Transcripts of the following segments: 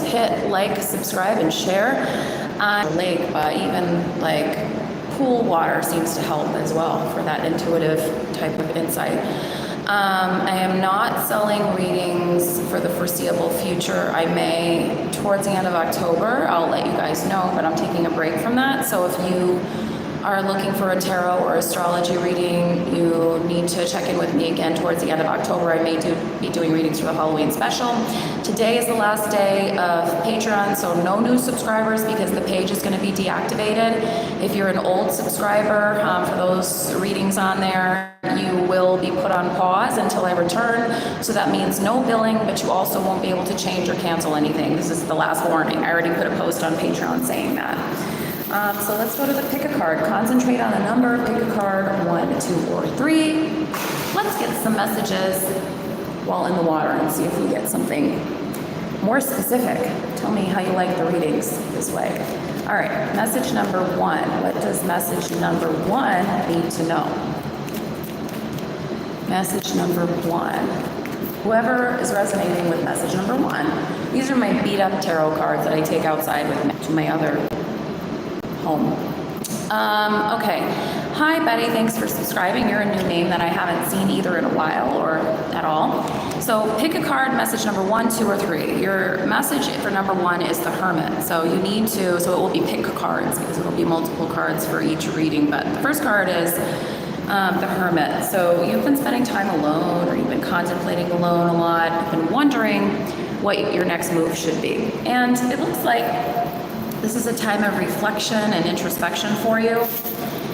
hit like, subscribe, and share. Lake, but even like pool water seems to help as well for that intuitive type of insight. I am not selling readings for the foreseeable future. I may towards the end of October. I'll let you guys know, but I'm taking a break from that. So if you are looking for a tarot or astrology reading, you need to check in with me again towards the end of October. I may be doing readings for the Halloween special. Today is the last day of Patreon, so no new subscribers because the page is going to be deactivated. If you're an old subscriber, for those readings on there, you will be put on pause until I return. So that means no billing, but you also won't be able to change or cancel anything. This is the last warning. I already put a post on Patreon saying that. So let's go to the pick a card. Concentrate on a number, pick a card, 1, 2, or 3. Let's get some messages while in the water and see if we get something more specific. Tell me how you like the readings this way. All right, message number 1. What does message number 1 need to know? Message number 1. Whoever is resonating with message number 1. These are my beat up tarot cards that I take outside with me to my other home. Okay. Hi, Betty. Thanks for subscribing. You're a new name that I haven't seen either in a while or at all. So pick a card, message number 1, 2, or 3. Your message for number 1 is the Hermit. So you need to, so it will be pick cards because it will be multiple cards for each reading. But the first card is the Hermit. So you've been spending time alone or you've been contemplating alone a lot. You've been wondering what your next move should be. And it looks like this is a time of reflection and introspection for you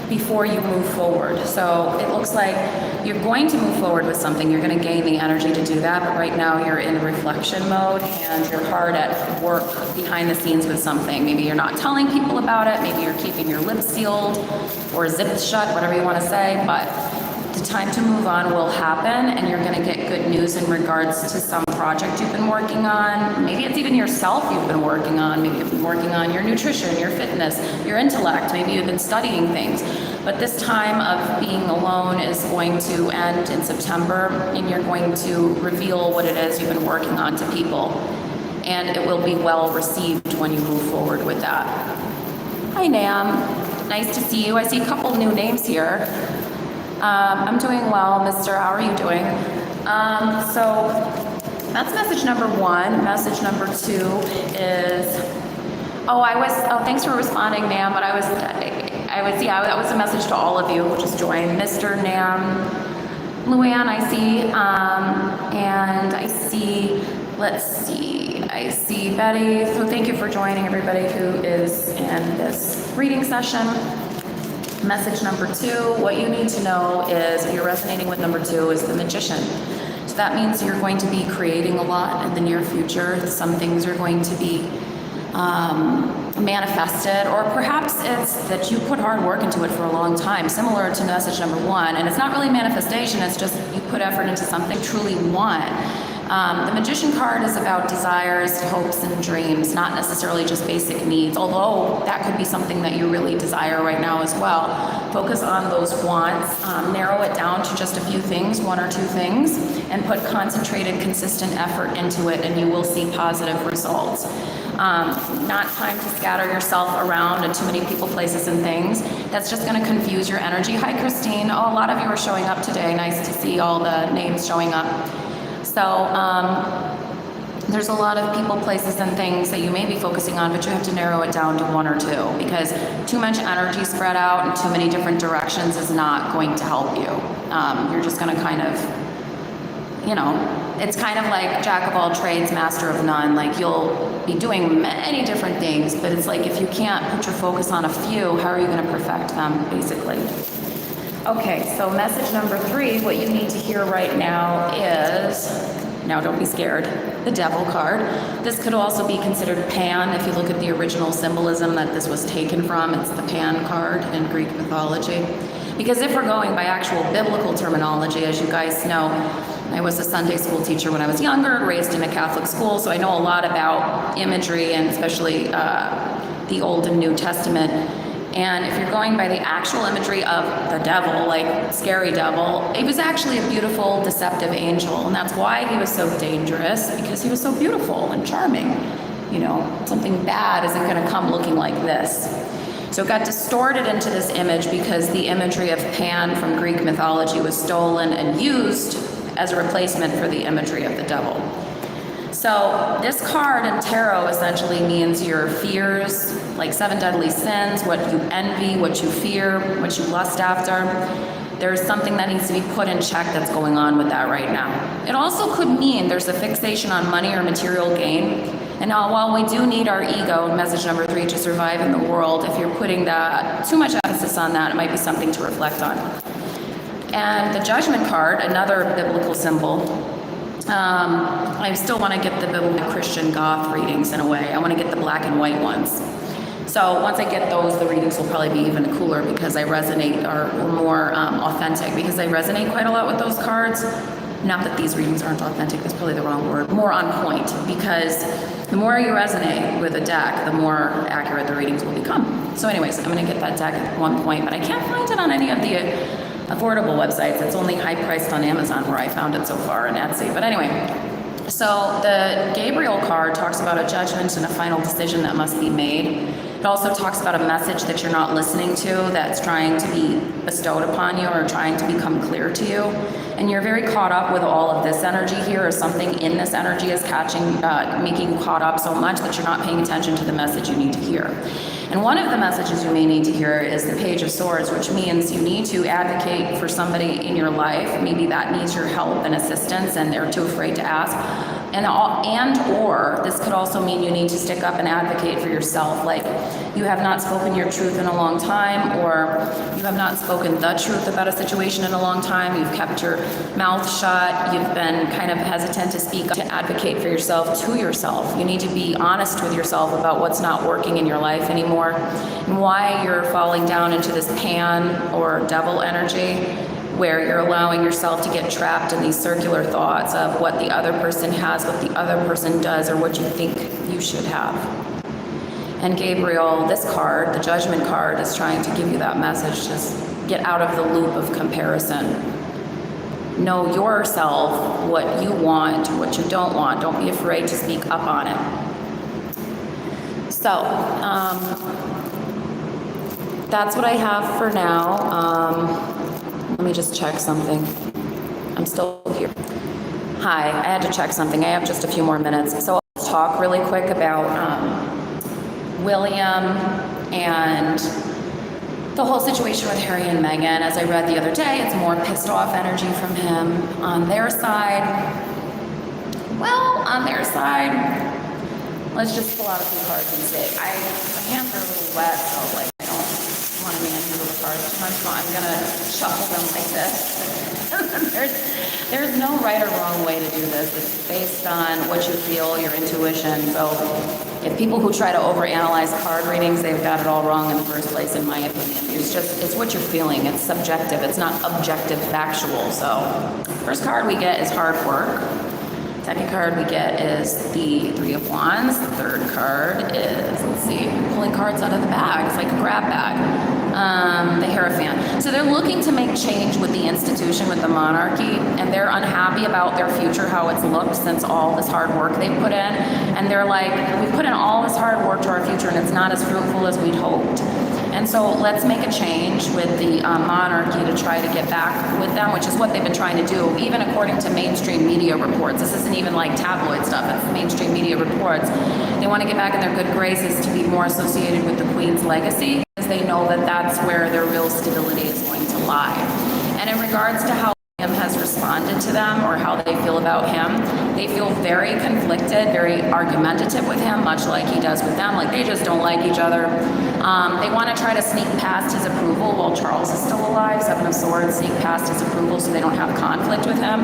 before you move forward. So it looks like you're going to move forward with something. You're going to gain the energy to do that, but right now you're in reflection mode and you're hard at work behind the scenes with something. Maybe you're not telling people about it. Maybe you're keeping your lips sealed or zipped shut, whatever you want to say, but the time to move on will happen and you're going to get good news in regards to some project you've been working on. Maybe it's even yourself you've been working on. Maybe you've been working on your nutrition, your fitness, your intellect. Maybe you've been studying things. But this time of being alone is going to end in September and you're going to reveal what it is you've been working on to people. And it will be well received when you move forward with that. Hi, Nam. Nice to see you. I see a couple new names here. I'm doing well, Mr. How are you doing? So that's message number 1. Message number 2 is, thanks for responding, ma'am, but that was a message to all of you who just joined. Mr. Nam, Luann, I see, and I see, I see Betty. So thank you for joining, everybody who is in this reading session. Message number 2, what you need to know is, if you're resonating with number 2, is the Magician. So that means you're going to be creating a lot in the near future. Some things are going to be manifested, or perhaps it's that you put hard work into it for a long time, similar to message number 1. And it's not really manifestation, it's just you put effort into something you truly want. The Magician card is about desires, hopes, and dreams, not necessarily just basic needs, although that could be something that you really desire right now as well. Focus on those wants, narrow it down to just a few things, 1 or 2 things, and put concentrated, consistent effort into it, and you will see positive results. Not time to scatter yourself around to too many people, places, and things. That's just going to confuse your energy. Hi, Christine. Oh, a lot of you are showing up today. Nice to see all the names showing up. So there's a lot of people, places, and things that you may be focusing on, but you have to narrow it down to 1 or 2 because too much energy spread out in too many different directions is not going to help you. You're just going to kind of, it's kind of like jack of all trades, master of none. Like you'll be doing many different things, but it's like if you can't put your focus on a few, how are you going to perfect them, basically? Okay, so message number 3, what you need to hear right now is, now don't be scared, the Devil card. This could also be considered Pan if you look at the original symbolism that this was taken from. It's the Pan card in Greek mythology. Because if we're going by actual biblical terminology, as you guys know, I was a Sunday school teacher when I was younger, raised in a Catholic school, so I know a lot about imagery and especially the Old and New Testament. And if you're going by the actual imagery of the devil, like scary devil, it was actually a beautiful, deceptive angel. And that's why he was so dangerous, because he was so beautiful and charming. something bad isn't going to come looking like this. So it got distorted into this image because the imagery of Pan from Greek mythology was stolen and used as a replacement for the imagery of the devil. So this card in tarot essentially means your fears, like 7 deadly sins, what you envy, what you fear, what you lust after. There's something that needs to be put in check that's going on with that right now. It also could mean there's a fixation on money or material gain. And now, while we do need our ego, message number 3, to survive in the world, if you're putting too much emphasis on that, it might be something to reflect on. And the Judgment card, another biblical symbol, I still want to get the biblical Christian goth readings in a way. I want to get the black and white ones. So once I get those, the readings will probably be even cooler because I resonate, or more authentic, because I resonate quite a lot with those cards. Not that these readings aren't authentic, that's probably the wrong word. More on point, because the more you resonate with a deck, the more accurate the readings will become. So anyways, I'm going to get that deck at one point, but I can't find it on any of the affordable websites. It's only high priced on Amazon where I found it so far, and Etsy. But anyway, so the Gabriel card talks about a judgment and a final decision that must be made. It also talks about a message that you're not listening to that's trying to be bestowed upon you or trying to become clear to you. And you're very caught up with all of this energy here, or something in this energy is making you caught up so much that you're not paying attention to the message you need to hear. And one of the messages you may need to hear is the Page of Swords, which means you need to advocate for somebody in your life. Maybe that needs your help and assistance and they're too afraid to ask. Or this could also mean you need to stick up and advocate for yourself. Like, you have not spoken your truth in a long time, or you have not spoken the truth about a situation in a long time. You've kept your mouth shut. You've been kind of hesitant to speak up, to advocate for yourself to yourself. You need to be honest with yourself about what's not working in your life anymore and why you're falling down into this Pan or devil energy, where you're allowing yourself to get trapped in these circular thoughts of what the other person has, what the other person does, or what you think you should have. And Gabriel, this card, the Judgment card, is trying to give you that message. Just get out of the loop of comparison. Know yourself, what you want, what you don't want. Don't be afraid to speak up on it. So, that's what I have for now. Let me just check something. I'm still here. Hi, I had to check something. I have just a few more minutes. So I'll talk really quick about William and the whole situation with Harry and Meghan. As I read the other day, it's more pissed off energy from him on their side. Well, on their side, let's just pull out a few cards and say, my hands are a little wet, so like, I don't want to manhandle the cards too much, so I'm gonna shuffle them like this. There's no right or wrong way to do this. It's based on what you feel, your intuition. So if people who try to overanalyze card readings, they've got it all wrong in the first place, in my opinion. It's what you're feeling. It's subjective. It's not objective, factual. So first card we get is hard work. Second card we get is the Three of Wands. The third card is, let's see, pulling cards out of the bag. It's like a grab bag. The Hierophant. So they're looking to make change with the institution, with the monarchy, and they're unhappy about their future, how it's looked since all this hard work they've put in. And they're like, we've put in all this hard work to our future and it's not as fruitful as we'd hoped. And so let's make a change with the monarchy to try to get back with them, which is what they've been trying to do, even according to mainstream media reports. This isn't even like tabloid stuff, it's mainstream media reports. They want to get back in their good graces to be more associated with the Queen's legacy, because they know that that's where their real stability is going to lie. And in regards to how William has responded to them, or how they feel about him, they feel very conflicted, very argumentative with him, much like he does with them. Like, they just don't like each other. They want to try to sneak past his approval while Charles is still alive. Seven of Swords, sneak past his approval so they don't have conflict with him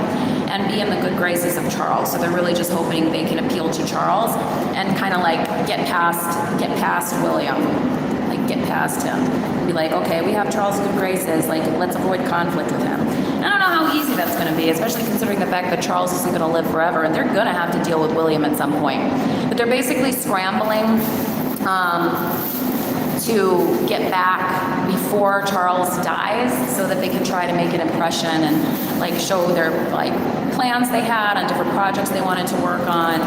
and be in the good graces of Charles. So they're really just hoping they can appeal to Charles and kind of like get past William. Like, get past him. Be like, okay, we have Charles' good graces, like, let's avoid conflict with him. I don't know how easy that's going to be, especially considering the fact that Charles isn't going to live forever, and they're going to have to deal with William at some point. But they're basically scrambling to get back before before Charles dies, so that they can try to make an impression and like show their like plans they had on different projects they wanted to work on,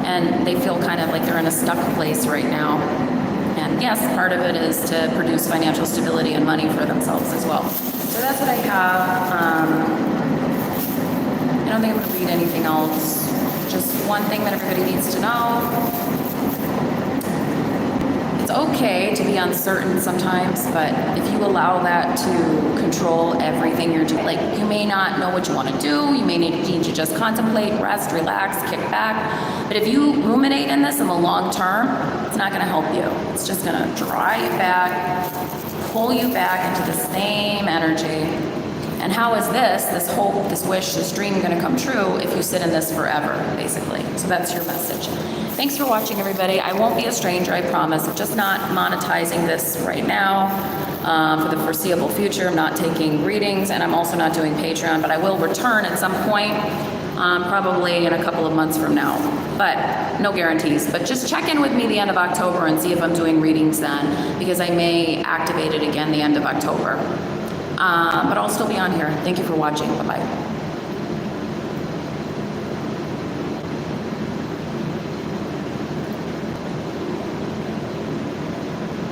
and they feel kind of like they're in a stuck place right now. And yes, part of it is to produce financial stability and money for themselves as well. So that's what I have. I don't think I'm going to read anything else. Just one thing that everybody needs to know. It's okay to be uncertain sometimes, but if you allow that to control everything you're doing, like you may not know what you want to do, you may need to just contemplate, rest, relax, kick back. But if you ruminate in this in the long term, it's not going to help you. It's just going to dry you back, pull you back into the same energy. And how is this hope, this wish, this dream going to come true if you sit in this forever, basically? So that's your message. Thanks for watching, everybody. I won't be a stranger, I promise. I'm just not monetizing this right now for the foreseeable future. I'm not taking readings, and I'm also not doing Patreon, but I will return at some point, probably in a couple of months from now. But no guarantees. But just check in with me the end of October and see if I'm doing readings then, because I may activate it again the end of October. But I'll still be on here. Thank you for watching. Bye-bye.